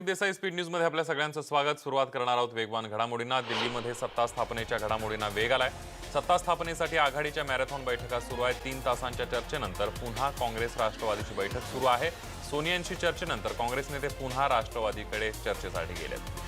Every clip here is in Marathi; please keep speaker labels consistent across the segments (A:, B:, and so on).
A: देसाई स्पीड न्यूज मध्ये आपल्या सगळ्यांचं स्वागत। सुरुवात करणार आहोत वेगवान घडामोडींना। दिल्लीमध्ये सत्ता स्थापनेच्या घडामोडींना वेग आलाय। सत्ता स्थापनेसाठी आघाडीच्या मॅरेथॉन बैठका सुरू आहेत। 3 तासांच्या चर्चेनंतर पुन्हा काँग्रेस राष्ट्रवादीची बैठक सुरू आहे। सोनियांशी चर्चेनंतर काँग्रेस नेते पुन्हा राष्ट्रवादीकडे चर्चेसाठी गेलेत।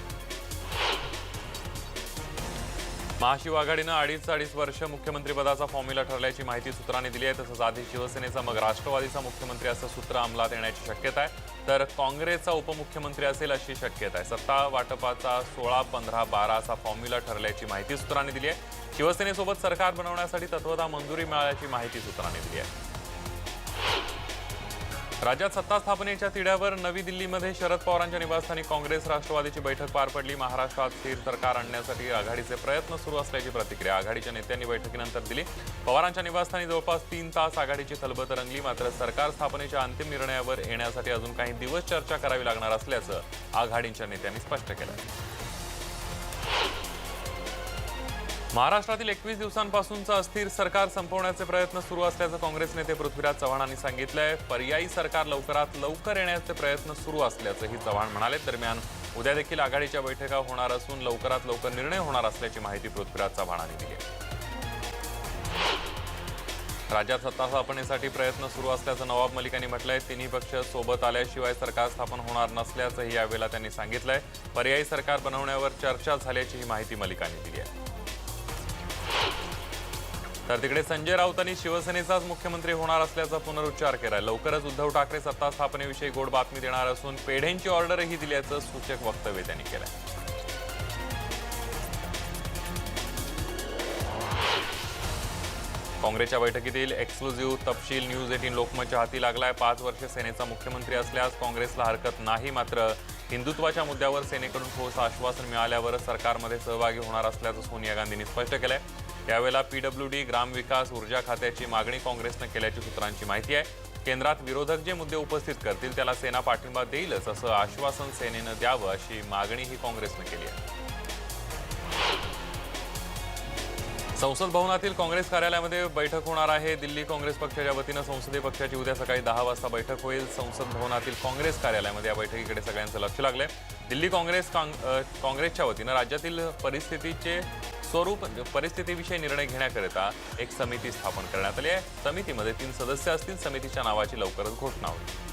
A: महाशिव आघाडीनं अडीच वर्ष मुख्यमंत्रीपदाचा फॉर्म्युला ठरल्याची माहिती सूत्रांनी दिली आहे। तसंच आधी शिवसेनेचा मग राष्ट्रवादीचा मुख्यमंत्री असं सूत्र अंमलात येण्याची शक्यता आहे, तर काँग्रेसचा उपमुख्यमंत्री असेल अशी शक्यता आहे। सत्ता वाटपाचा 16, 15, 12 असा फॉर्म्युला ठरल्याची माहिती सूत्रांनी दिली आहे। शिवसेनेसोबत सरकार बनवण्यासाठी तत्वतः मंजुरी मिळाल्याची माहिती सूत्रांनी दिली आहे। राज्यात सत्ता स्थापनेच्या तिढ्यावर नवी दिल्लीमध्ये शरद पवारांच्या निवासस्थानी काँग्रेस राष्ट्रवादीची बैठक पार पडली। महाराष्ट्रात स्थिर सरकार आणण्यासाठी आघाडीचे प्रयत्न सुरू असल्याची प्रतिक्रिया आघाडीच्या नेत्यांनी बैठकीनंतर दिली। पवारांच्या निवासस्थानी जवळपास 3 तास आघाडीची खलबत रंगली। मात्र सरकार स्थापनेच्या अंतिम निर्णयावर येण्यासाठी अजून काही दिवस चर्चा करावी लागणार असल्याचं आघाडीच्या नेत्यांनी स्पष्ट केलं। महाराष्ट्रातील 21 दिवसांपासूनचं अस्थिर सरकार संपवण्याचे प्रयत्न सुरू असल्याचं काँग्रेस नेते पृथ्वीराज चव्हाणांनी सांगितलंय। पर्यायी सरकार लवकरात लवकर येण्याचे प्रयत्न सुरू असल्याचंही चव्हाण म्हणाले। दरम्यान उद्या देखील आघाडीच्या बैठका होणार असून लवकरात लवकर निर्णय होणार असल्याची माहिती पृथ्वीराज चव्हाणांनी दिली आहे। राज्यात सत्ता स्थापनेसाठी प्रयत्न सुरू असल्याचं नवाब मलिकांनी म्हटलंय। तिन्ही पक्ष सोबत आल्याशिवाय सरकार स्थापन होणार नसल्याचंही यावेळेला त्यांनी सांगितलंय। पर्यायी सरकार बनवण्यावर चर्चा झाल्याचीही माहिती मलिकांनी दिली आहे। तर तिकडे संजय राऊतांनी शिवसेनेचाच मुख्यमंत्री होणार असल्याचा पुनरुच्चार केलाय। लवकरच उद्धव ठाकरे सत्ता स्थापनेविषयी गोड बातमी देणार असून पेढ्यांची ऑर्डरही दिल्याचं सूचक वक्तव्य त्यांनी केलंय। काँग्रेसच्या बैठकीतील एक्सक्लुझिव्ह तपशील न्यूज 18 लोकमतच्या हाती लागलाय। 5 वर्षे सेनेचा मुख्यमंत्री असल्यास काँग्रेसला हरकत नाही, मात्र हिंदुत्वाच्या मुद्द्यावर सेनेकडून ठोस आश्वासन मिळाल्यावरच सरकारमध्ये सहभागी होणार असल्याचं सोनिया गांधींनी स्पष्ट केलंय। यावेळेला पीडब्ल्यूडी, ग्रामविकास, ऊर्जा खात्याची मागणी काँग्रेसनं केल्याची सूत्रांची माहिती आहे। केंद्रात विरोधक जे मुद्दे उपस्थित करतील त्याला सेना पाठिंबा देईलच असं आश्वासन सेनेनं द्यावं अशी मागणीही काँग्रेसनं केली आहे। संसद भवनातील काँग्रेस कार्यालयामध्ये बैठक होणार आहे। दिल्ली काँग्रेस पक्षाच्या वतीनं संसदीय पक्षाची उद्या सकाळी 10 वाजता बैठक होईल। संसद भवनातील काँग्रेस कार्यालयामध्ये या बैठकीकडे सगळ्यांचं लक्ष लागलंय। दिल्ली काँग्रेसच्या वतीनं राज्यातील परिस्थितीविषयी निर्णय घेण्याकरिता एक समिती स्थापन करण्यात आली आहे। समितीमध्ये 3 सदस्य असतील। समितीच्या नावाची लवकरच घोषणा होईल।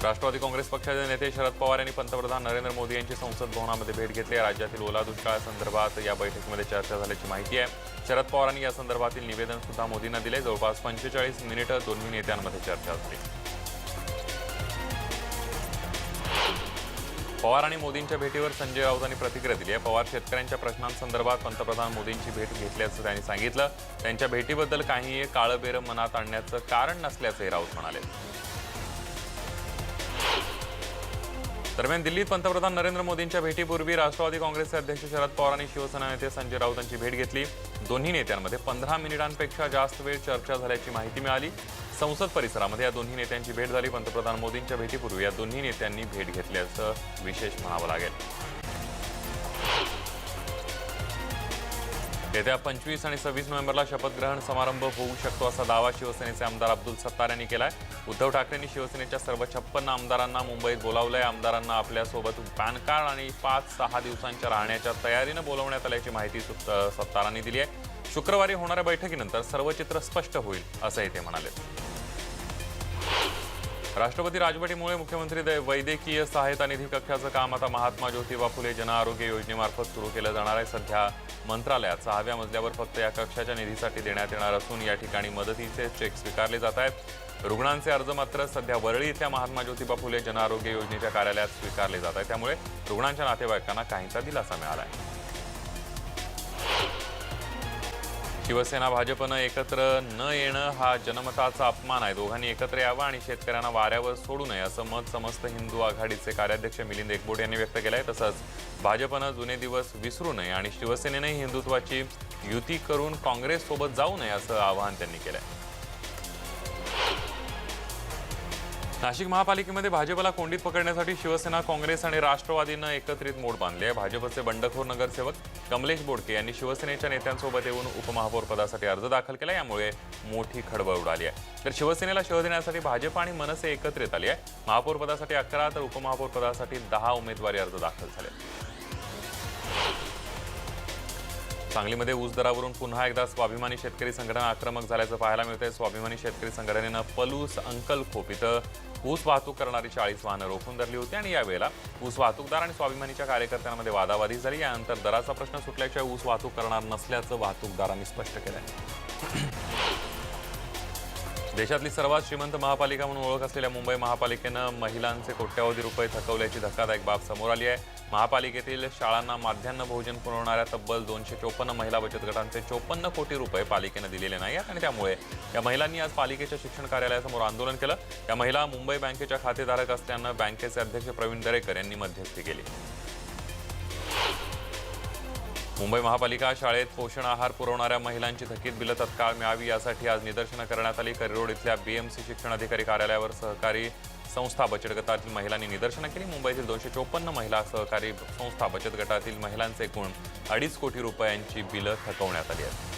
A: राष्ट्रवादी काँग्रेस पक्षाचे नेते शरद पवार यांनी पंतप्रधान नरेंद्र मोदी यांची संसद भवनामध्ये भेट घेतली आहे। राज्यातील ओला दुष्काळासंदर्भात या बैठकीमध्ये चर्चा झाल्याची माहिती आहे। शरद पवारांनी या संदर्भातील निवेदन सुद्धा मोदींना दिले। जवळपास 45 मिनिटं दोन्ही नेत्यांमध्ये चर्चा झाली। पवार आणि मोदींच्या भेटीवर संजय राऊतांनी प्रतिक्रिया दिली आहे। पवार शेतकऱ्यांच्या प्रश्नांसंदर्भात पंतप्रधान मोदींची भेट घेतल्याचं त्यांनी सांगितलं। त्यांच्या भेटीबद्दल काही काळबेरं मनात आणण्याचं कारण नसल्याचंही राऊत म्हणाले। दरम्यान दिल्लीत पंतप्रधान नरेंद्र मोदींच्या भेटीपूर्वी राष्ट्रवादी काँग्रेसचे अध्यक्ष शरद पवार आणि शिवसेना नेते संजय राऊतांची भेट घेतली। दोन्ही नेत्यांमध्ये 15 मिनिटांपेक्षा जास्त वेळ चर्चा झाल्याची माहिती मिळाली। संसद परिसरामध्ये या दोन्ही नेत्यांची भेट झाली। पंतप्रधान मोदींच्या भेटीपूर्वी या दोन्ही नेत्यांनी भेट घेतल्याचं विशेष म्हणावं लागेल। येत्या 25 आणि 26 नोव्हेंबरला शपथग्रहण समारंभ होऊ शकतो असा दावा शिवसेनेचे आमदार अब्दुल सत्तार यांनी केलाय। उद्धव ठाकरेंनी शिवसेनेच्या सर्व 56 आमदारांना मुंबईत बोलावलंय। आमदारांना आपल्यासोबत पॅन कार्ड आणि 5-6 दिवसांच्या राहण्याच्या तयारीनं बोलवण्यात आल्याची माहिती सत्तारांनी दिली आहे। शुक्रवारी होणाऱ्या बैठकीनंतर सर्व चित्र स्पष्ट होईल असंही ते म्हणाले। राष्ट्रपती राजवटीमुळे मुख्यमंत्री वैद्यकीय सहायता निधी कक्षाचं काम आता महात्मा ज्योतिबा फुले जन आरोग्य योजनेमार्फत सुरू केलं जाणार आहे। सध्या मंत्रालयात 6व्या मजल्यावर फक्त या कक्षाच्या निधीसाठी देण्यात येणार असून या ठिकाणी मदतीचे चेक स्वीकारले जात आहेत। रुग्णांचे अर्ज मात्र सध्या वरळी इथल्या महात्मा ज्योतिबा फुले जन आरोग्य योजनेच्या कार्यालयात स्वीकारले जात आहेत। त्यामुळे रुग्णांच्या नातेवाईकांना काहींचा दिलासा मिळाला आहे। शिवसेना भाजपनं एकत्र न येणं हा जनमताचा अपमान आहे। दोघांनी एकत्र यावं आणि शेतकऱ्यांना वाऱ्यावर सोडू नये असं मत समस्त हिंदू आघाडीचे कार्याध्यक्ष मिलिंद एकबोटे यांनी व्यक्त केलं आहे। तसंच भाजपनं जुने दिवस विसरू नये आणि शिवसेनेनंही हिंदुत्वाची युती करून काँग्रेससोबत जाऊ नये असं आवाहन त्यांनी केलं आहे। नाशिक महापालिकेमध्ये भाजपला कोंडीत पकडण्यासाठी शिवसेना, काँग्रेस आणि राष्ट्रवादीनं एकत्रित मोड बांधली आहे। भाजपचे बंडखोर नगरसेवक कमलेश बोडके यांनी शिवसेनेच्या नेत्यांसोबत येऊन उपमहापौर पदासाठी अर्ज दाखल केला। यामुळे मोठी खळबळ उडाली आहे। तर शिवसेनेला शह देण्यासाठी भाजप आणि मनसे एकत्रित आली आहे। महापौर पदासाठी 11 तर उपमहापौर पदासाठी 10 उमेदवारी अर्ज दाखल झाले। सांगलीमध्ये ऊस दरावरून पुन्हा एकदा स्वाभिमानी शेतकरी संघटना आक्रमक झाल्याचं पाहायला मिळतंय। स्वाभिमानी शेतकरी संघटनेनं पलूस अंकलखोप इथं ऊस वाहतूक करणारी 40 वाहनं रोखून धरली होती आणि यावेळेला ऊस वाहतूकदार आणि स्वाभिमानीच्या कार्यकर्त्यांमध्ये वादावादी झाली। यानंतर दराचा प्रश्न सुटल्याशिवाय ऊस वाहतूक करणार नसल्याचं वाहतूकदारांनी स्पष्ट केलंय। देशातली सर्वात श्रीमंत महापालिका म्हणून ओळख असलेल्या मुंबई महापालिकेनं महिलांचे कोट्यवधी रुपये थकवल्याची धक्कादायक बाब समोर आली आहे। महापालिकेतील शाळांना माध्यान्ह भोजन पुरवणाऱ्या तब्बल 254 महिला बचत गटांचे 54 कोटी रुपये पालिकेनं दिलेले नाही आहेत आणि त्यामुळे या महिलांनी आज पालिकेच्या शिक्षण कार्यालयासमोर आंदोलन केलं। या महिला मुंबई बँकेच्या खातेधारक असल्यानं बँकेचे अध्यक्ष प्रवीण दरेकर यांनी मध्यस्थी केली। मुंबई महापालिका शाळेत पोषण आहार पुरवणाऱ्या महिलांची थकीत बिलं तत्काळ मिळावी यासाठी आज निदर्शनं करण्यात आली। करिरोड इथल्या BMC शिक्षण अधिकारी कार्यालयावर सहकारी संस्था बचत गटातील महिलांनी निदर्शनं केली। मुंबईतील 254 महिला सहकारी संस्था बचत गटातील महिलांचे एकूण 2.5 कोटी रुपयांची बिलं थकवण्यात आली आहेत।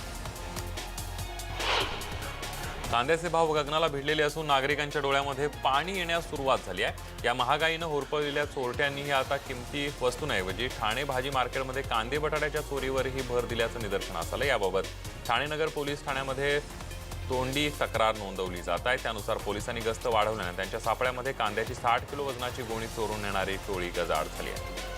A: कांद्याचे भाव गगनाला भिडलेले असून नागरिकांच्या डोळ्यामध्ये पाणी येण्यास सुरुवात झाली आहे। या महागाईनं होरपळलेल्या चोरट्यांनीही आता किमती वस्तूंऐवजी ठाणे भाजी मार्केटमध्ये कांदे बटाट्याच्या चोरीवरही भर दिल्याचं निदर्शनास आलं। याबाबत ठाणे नगर पोलीस ठाण्यामध्ये तोंडी तक्रार नोंदवली जात आहे। त्यानुसार पोलिसांनी गस्त वाढवल्यानं त्यांच्या सापळ्यामध्ये कांद्याची 60 किलो वजनाची गोणी चोरून नेणारी टोळी गजाआड झाली आहे।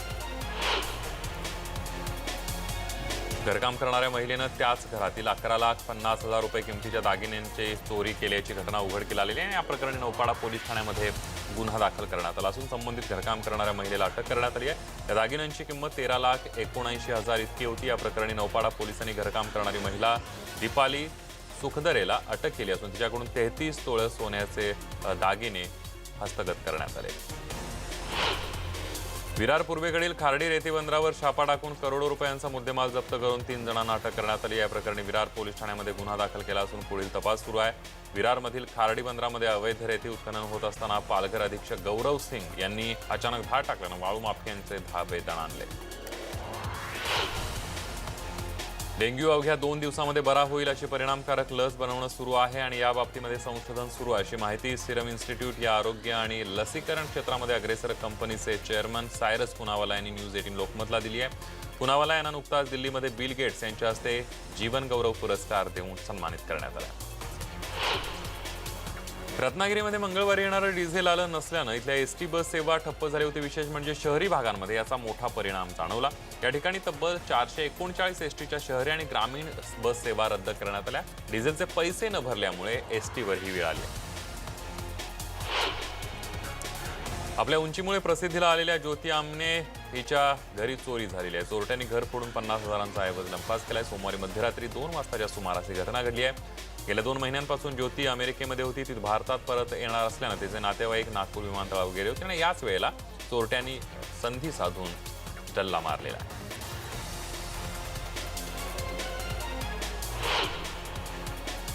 A: घरकाम करणाऱ्या महिलेनं त्याच घरातील 11,50,000 रुपये किमतीच्या दागिन्यांची चोरी केल्याची घटना उघडकीला आलेली आहे। या प्रकरणी नौपाडा पोलीस ठाण्यामध्ये गुन्हा दाखल करण्यात आला असून संबंधित घरकाम करणाऱ्या महिलेला अटक करण्यात आली आहे। या दागिन्यांची किंमत 13,79,000 इतकी होती। या प्रकरणी नौपाडा पोलिसांनी घरकाम करणारी महिला दीपाली सुखदरेला अटक केली असून तिच्याकडून 33 तोळे सोन्याचे दागिने हस्तगत करण्यात आले। विरार पूर्वेकडील खार्डी रेती बंदरावर छापा टाकून करोडो रुपयांचा मुद्देमाल जप्त करून 3 जणांना अटक करण्यात आली। या प्रकरणी विरार पोलीस ठाण्यामध्ये गुन्हा दाखल केला असून पुढील तपास सुरू आहे। विरारमधील खार्डी बंदरामध्ये अवैध रेती उत्खनन होत असताना पालघर अधीक्षक गौरव सिंग यांनी अचानक धाड टाकल्यानं वाळू माफियांचे धाबे दणाणले। डेंग्यू अवघ्या 2 दिवसांमध्ये बरा होईल अशी परिणामकारक लस बनवणं सुरू आहे आणि या बाबतीमध्ये संशोधन सुरू आहे अशी माहिती सिरम इन्स्टिट्यूट या आरोग्य आणि लसीकरण क्षेत्रामध्ये अग्रेसर कंपनीचे चेअरमन सायरस पुनावाला यांनी न्यूज 18 लोकमतला दिली आहे। पुनावाला यांना नुकताच दिल्लीमध्ये बिल गेट्स यांच्या हस्ते जीवन गौरव पुरस्कार देऊन सन्मानित करण्यात आला। रत्नागिरीमध्ये मंगळवारी येणारं डिझेल आलं नसल्यानं इथल्या एसटी बस सेवा ठप्प झाली होती। विशेष म्हणजे शहरी भागांमध्ये याचा मोठा परिणाम जाणवला। या ठिकाणी तब्बल 439 एसटीच्या शहरी आणि ग्रामीण बस सेवा रद्द करण्यात आल्या। डिझेलचे पैसे न भरल्यामुळे एसटीवर ही वेळ आली। आपल्या उंचीमुळे प्रसिद्धीला आलेल्या ज्योती आमने हिच्या घरी चोरी झालेली आहे। चोरट्यांनी घर फोडून 50,000चा ऐवज लंपास केलाय। सोमवारी मध्यरात्री 2 वाजताच्या सुमारास ही घटना घडली आहे। गेल्या 2 महिन्यांपासून ज्योती अमेरिकेमध्ये होती। ती भारतात परत येणार असल्यानं तिचे नातेवाईक नागपूर विमानतळावर गेले होते आणि याच वेळेला चोरट्यांनी संधी साधून डल्ला मारलेला आहे।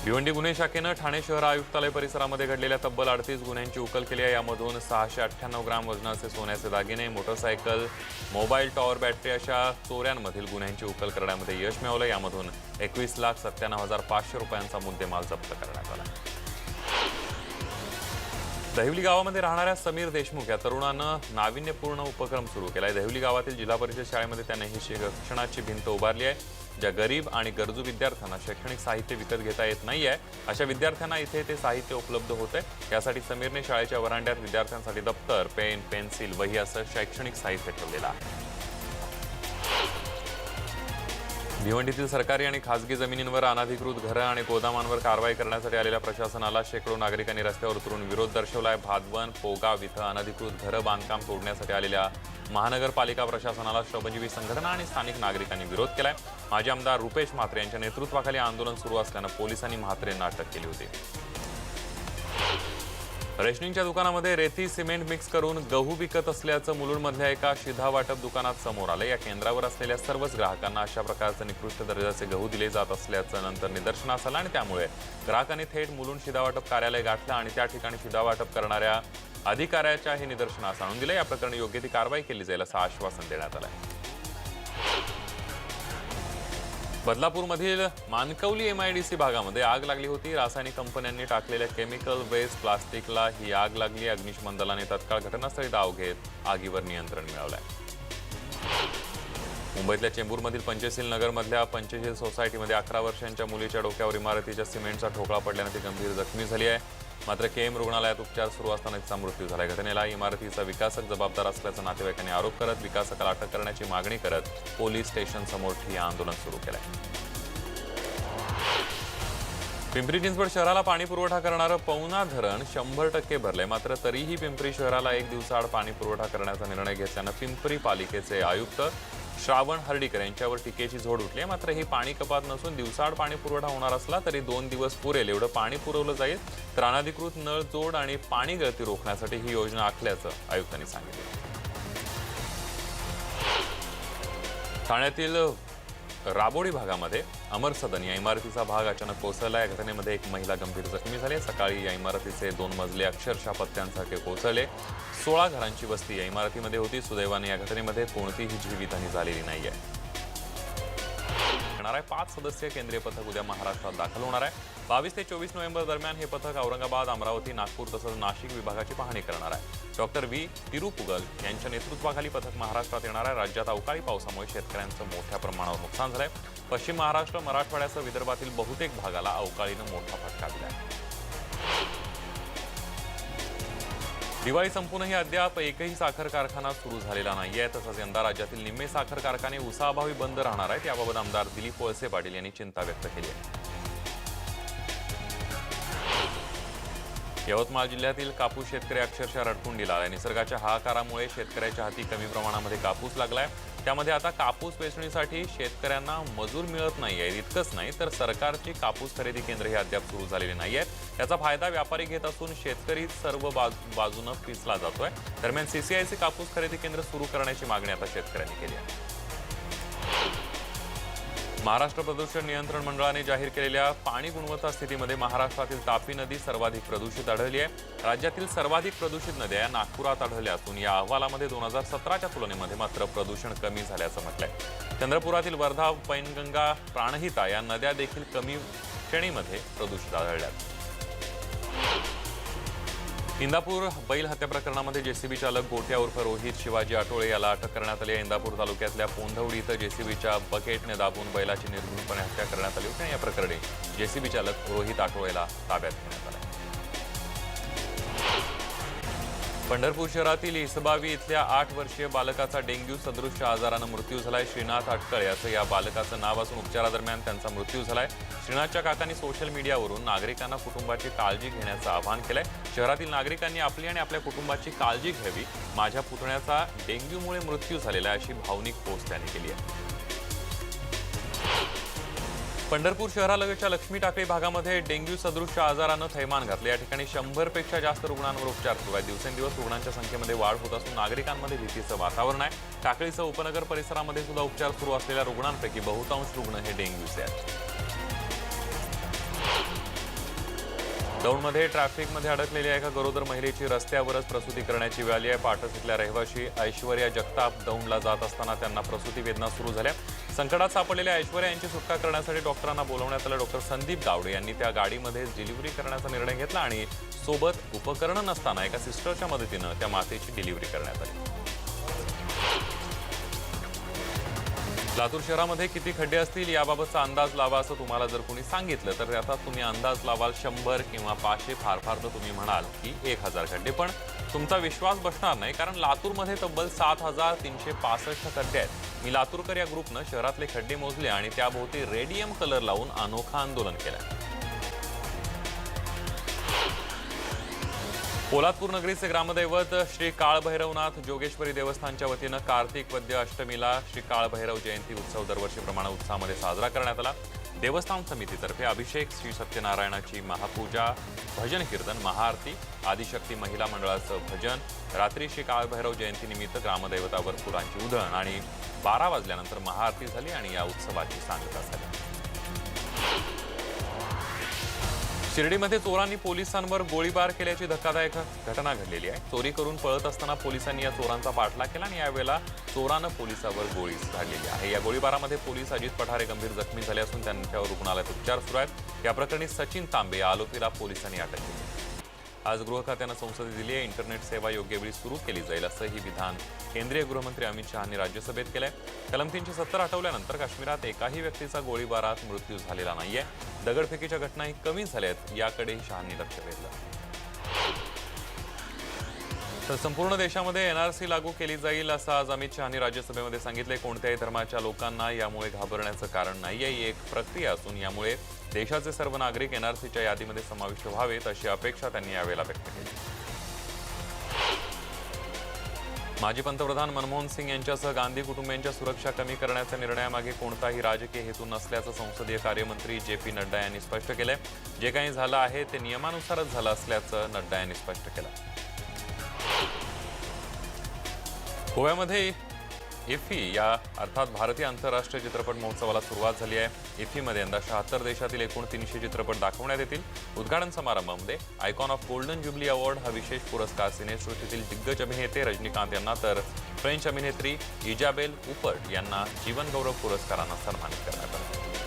A: भिवंडी गुन्हे शाखेनं ठाणे शहर आयुक्तालय परिसरामध्ये घडलेल्या तब्बल 38 गुन्ह्यांची उकल केली आहे। यामधून 698 ग्राम वजनाचे सोन्याचे दागिने, मोटरसायकल, मोबाईल टॉवर, बॅटरी अशा चोऱ्यांमधील गुन्ह्यांची उकल करण्यामध्ये यश मिळवलं। यामधून 21,97,500 रुपयांचा मुद्देमाल जप्त करण्यात आला। दहिवली गावामध्ये राहणाऱ्या समीर देशमुख या तरुणानं नाविन्यपूर्ण उपक्रम सुरू केलाय। दहिवली गावातील जिल्हा परिषद शाळेमध्ये त्याने ही शिक्षणाची भिंत उभारली आहे। ज्या गरीब आणि गरजू विद्यार्थ्यांना शैक्षणिक साहित्य विकत घेता येत नाहीये अशा विद्यार्थ्यांना इथे ते साहित्य उपलब्ध होते। यासाठी समीरने शाळेच्या वरांड्यात विद्यार्थ्यांसाठी दप्तर, पेन, पेन्सिल, वही असं शैक्षणिक साहित्य ठेवलेलं आहे। भिवंडीतील सरकारी आणि खासगी जमिनींवर अनधिकृत घरं आणि गोदामांवर कारवाई करण्यासाठी आलेल्या प्रशासनाला शेकडो नागरिकांनी रस्त्यावर उतरून विरोध दर्शवलाय। भादवन, पोगाव इथं अनधिकृत घरं बांधकाम तोडण्यासाठी आलेल्या महानगरपालिका प्रशासनाला श्रमजीवी संघटना आणि स्थानिक नागरिकांनी विरोध केलाय। माजी आमदार रुपेश म्हात्रे यांच्या नेतृत्वाखाली आंदोलन सुरू असल्यानं पोलिसांनी म्हात्रेंना अटक केली होती। रेशनिंगच्या दुकानामध्ये रेती सिमेंट मिक्स करून गहू विकत असल्याचं मुलुंडमधल्या एका शिधा वाटप दुकानात समोर आलं। या केंद्रावर असलेल्या सर्वच ग्राहकांना अशा प्रकारचे निकृष्ट दर्जाचे गहू दिले जात असल्याचं नंतर निदर्शनास आलं आणि त्यामुळे ग्राहकांनी थेट मुलुंड शिधा वाटप कार्यालय गाठलं आणि त्या ठिकाणी शिधा वाटप करणाऱ्या अधिकाऱ्याच्या हे निदर्शनास आणून दिले। या प्रकरणी योग्य ती कारवाई केली जाईल असं आश्वासन देण्यात आलं। बदलापूरमधील मानकवली MIDC भागामध्ये आग लागली होती। रासायनिक कंपन्यांनी टाकलेल्या केमिकल वेस्ट प्लास्टिकला ही आग लागली। अग्निशमन दलाने तत्काळ घटनास्थळी धाव घेत आगीवर नियंत्रण मिळवलंय। मुंबईतल्या चेंबूरमधील पंचशील नगरमधल्या पंचशील सोसायटीमध्ये 11 वर्षांच्या मुलीच्या डोक्यावर इमारतीच्या सिमेंटचा ठोकळा पडल्याने ती गंभीर जखमी झाली आहे। मात्र KM रुग्णालयात उपचार सुरू असताना तिचा मृत्यू झाला। घटनेला इमारतीचा विकासक जबाबदार असल्याचा नातेवाईकांनी आरोप करत विकासकाला अटक करण्याची मागणी करत पोलीस स्टेशन समोर ठिय्या आंदोलन सुरू केलंय। पिंपरी चिंचवड शहराला पाणी पुरवठा करणारं पवना धरण 100% भरले। मात्र तरीही पिंपरी शहराला एक दिवसाआड पाणी पुरवठा करण्याचा निर्णय घेतल्यानं पिंपरी पालिकेचे आयुक्त श्रावण हर्डीकर यांच्यावर टीकेची झोड उठली। मात्र ही पाणी कपात नसून दिवसाआड पाणी पुरवठा होणार असला तरी 2 दिवस पुरेल एवढं पाणी पुरवलं जाईल। तर अनधिकृत नळ जोड आणि पाणी गळती रोखण्यासाठी ही योजना आखल्याचं आयुक्तांनी सांगितलं। ठाण्यातील राबोडी भागामध्ये अमर सदन या इमारतीचा भाग अचानक कोसळला। या घटनेमध्ये एक महिला गंभीर जखमी झाली। सकाळी या इमारतीचे 2 मजले अक्षरशः पत्त्यांसारखे कोसळले। 16 घरांची वस्ती या इमारतीमध्ये होती। सुदैवाने या घटनेमध्ये कोणतीही जीवितहानी झालेली नाहीये। 5 सदस्यीय केंद्रीय पथक उद्या महाराष्ट्रात दाखल होणार आहे। 22 ते 24 नोव्हेंबर दरम्यान हे पथक औरंगाबाद, अमरावती, नागपूर तसंच नाशिक विभागाची पाहणी करणार आहे। डॉक्टर V तिरुपुगल यांच्या नेतृत्वाखाली पथक महाराष्ट्रात येणार आहे। राज्यात अवकाळी पावसामुळे शेतकऱ्यांचं मोठ्या प्रमाणावर नुकसान झालंय। पश्चिम महाराष्ट्र, मराठवाड्यासह विदर्भातील बहुतेक भागाला अवकाळीनं मोठा फटका दिलाय। दिवाळी संपूनही अद्याप एकही साखर कारखाना सुरू झालेला नाहीये। तसंच यंदा राज्यातील निम्मे साखर कारखाने ऊसाअभावी बंद राहणार आहेत। याबाबत आमदार दिलीप वळसे पाटील यांनी चिंता व्यक्त केली आहे। यवतमाळ जिल्ह्यातील कापूस शेतकरी अक्षरशः रडकुंडीला आलाय। निसर्गाच्या हाहाकारामुळे शेतकऱ्याच्या हाती कमी प्रमाणामध्ये कापूस लागलाय। त्यामध्ये आता कापूस वेचणीसाठी शेतकऱ्यांना मजूर मिळत नाहीये। इतकंच नाही तर सरकारची कापूस खरेदी केंद्रही अद्याप सुरू झालेली नाहीयेत। याचा फायदा व्यापारी घेत असून शेतकरी सर्व बाजूनं पिसला जातोय। दरम्यान CCIचे कापूस खरेदी केंद्र सुरू करण्याची मागणी आता शेतकऱ्यांनी केली आहे। महाराष्ट्र प्रदूषण नियंत्रण मंडळाने जाहीर केलेल्या पाणी गुणवत्ता स्थितीमध्ये महाराष्ट्रातील तापी नदी सर्वाधिक प्रदूषित आढळली आहे। राज्यातील सर्वाधिक प्रदूषित नद्या या नागपुरात आढळल्या असून या अहवालामध्ये 2017च्या तुलनेमध्ये मात्र प्रदूषण कमी झाल्याचं म्हटलंय। चंद्रपुरातील वर्धा, पैनगंगा, प्राणहिता या नद्या देखील कमी श्रेणीमध्ये प्रदूषित आढळल्यात। इंदापूर बैल हत्या प्रकरणामध्ये JCB चालक गोट्या उर्फ रोहित शिवाजी आटोळे याला अटक करण्यात आली आहे। इंदापूर तालुक्यातल्या पोंधवडी इथं JCBच्या बकेटने दाबून बैलाची निर्घृणपणे हत्या करण्यात आली होती। या प्रकरणी JCB चालक रोहित आटोळेला ताब्यात घेण्यात आले। पंढरपूर शहरातील इसबावी इथल्या 8 वर्षीय बालकाचा डेंग्यू सदृश आजारानं मृत्यू झालाय। श्रीनाथ अटकळे असं या बालकाचं नाव असून उपचारादरम्यान त्यांचा मृत्यू झालाय। श्रीनाथच्या काकांनी सोशल मीडियावरून नागरिकांना कुटुंबाची काळजी घेण्याचं आवाहन केलंय। शहरातील नागरिकांनी आपली आणि आपल्या कुटुंबाची काळजी घ्यावी। माझ्या पुतण्याचा डेंग्यूमुळे मृत्यू झालेला आहे अशी भावनिक पोस्ट त्यांनी केली आहे। पंढरपूर शहरालगतच्या लक्ष्मी टाकळी भागामध्ये डेंग्यू सदृश आजारानं थैमान घातले। या ठिकाणी 100पेक्षा जास्त रुग्णांवर उपचार सुरू आहेत। दिवसेंदिवस रुग्णांच्या संख्येमध्ये वाढ होत असून नागरिकांमध्ये भीतीचं वातावरण आहे। टाकळीसह उपनगर परिसरामध्ये सुद्धा उपचार सुरू असलेल्या रुग्णांपैकी बहुतांश रुग्ण हे डेंग्यूचे आहेत। दौंडमध्ये ट्रॅफिकमध्ये अडकलेल्या एका गरोदर महिलेची रस्त्यावरच प्रसूती करण्याची वेळ आली आहे। पाटस इथल्या रहिवाशी ऐश्वर्या जगताप दौंडला जात असताना त्यांना प्रसूती वेदना सुरू झाल्या। संकटात सापडलेल्या ऐश्वर्या यांची सुटका करण्यासाठी डॉक्टरांना बोलवण्यात आलं। डॉक्टर संदीप गावडे यांनी त्या गाडीमध्ये डिलिव्हरी करण्याचा निर्णय घेतला आणि सोबत उपकरणं नसताना एका सिस्टरच्या मदतीनं त्या मातेची डिलिव्हरी करण्यात आली। लातूर शहरामध्ये किती खड्डे असतील याबाबतचा अंदाज लावा असं तुम्हाला जर कोणी सांगितलं तर आता तुम्ही अंदाज लावाल 100 किंवा 500, फार तर तुम्ही म्हणाल की 1000 खड्डे। पण तुमचा विश्वास बसणार नाही, कारण लातूरमध्ये तब्बल 7365 खड्डे आहेत। मी लातूरकर या ग्रुपनं शहरातले खड्डे मोजले आणि त्याभोवती रेडियम कलर लावून अनोखा आंदोलन केलं। पोलादपूर नगरीचे ग्रामदैवत श्री काळभैरवनाथ जोगेश्वरी देवस्थानच्या वतीनं कार्तिक वद्य अष्टमीला श्री काळभैरव जयंती उत्सव दरवर्षीप्रमाणे उत्साहामध्ये साजरा करण्यात आला। देवस्थान समितीतर्फे अभिषेक, श्री सत्यनारायणाची महापूजा, भजन कीर्तन, महाआरती, आदिशक्ती महिला मंडळाचं भजन, रात्री श्री काळभैरव जयंतीनिमित्त ग्रामदैवतावर फुलांची उधळण आणि 12 वाजल्यानंतर महाआरती झाली आणि या उत्सवाची सांगता झाली। शिर्डीमध्ये चोरांनी पोलिसांवर गोळीबार केल्याची धक्कादायक घटना घडलेली आहे। चोरी करून पळत असताना पोलिसांनी या चोरांचा पाठलाग केला आणि यावेळेला चोरानं पोलिसावर गोळी झाडलेली आहे। या गोळीबारामध्ये पोलीस अजित पठारे गंभीर जखमी झाले असून त्यांच्यावर रुग्णालयात उपचार सुरू आहेत। या प्रकरणी सचिन तांबे या आरोपीला पोलिसांनी अटक केली। आज गृह खात्यानं संसदेत दिली आहे। इंटरनेट सेवा योग्य वेळी सुरू केली जाईल असंही विधान केंद्रीय गृहमंत्री अमित शहांनी राज्यसभेत केलंय। कलम 370 हटवल्यानंतर काश्मीरात एकाही व्यक्तीचा गोळीबारात मृत्यू झालेला नाहीये। दगडफेकीच्या घटनाही कमी झाल्यात याकडेही शहांनी लक्ष वेधलं। तर संपूर्ण देशामध्ये एनआरसी लागू केली जाईल असं आज अमित शहांनी राज्यसभेमध्ये सांगितले। कोणत्याही धर्माच्या लोकांना यामुळे घाबरण्याचं कारण नाहीये। ही एक प्रक्रिया असून यामुळे देशाचे सर्व नागरिक एनआरसीच्या यादीमध्ये समाविष्ट व्हावेत अशी अपेक्षा त्यांनी यावेळेला व्यक्त केली। माजी पंतप्रधान मनमोहन सिंग यांच्यासह गांधी कुटुंबियांच्या सुरक्षा कमी करण्याच्या निर्णयामागे कोणताही राजकीय हेतू नसल्याचं संसदीय कार्यमंत्री जे.पी. नड्डा यांनी स्पष्ट केलंय। जे काही झालं आहे ते नियमानुसारच झालं असल्याचं नड्डा यांनी स्पष्ट केलं। गोव्यामध्ये इफ्फी या अर्थात भारतीय आंतरराष्ट्रीय चित्रपट महोत्सवाला सुरुवात झाली आहे। इफ्फीमध्ये यंदा 76 देशातील एकूण 300 चित्रपट दाखवण्यात येतील। उद्घाटन समारंभामध्ये icon of golden jubilee award हा विशेष पुरस्कार सिनेसृष्टीतील दिग्गज अभिनेते रजनीकांत यांना तर फ्रेंच अभिनेत्री इजाबेल उपर्ट यांना जीवन गौरव पुरस्कारानं सन्मानित करण्यात आलं।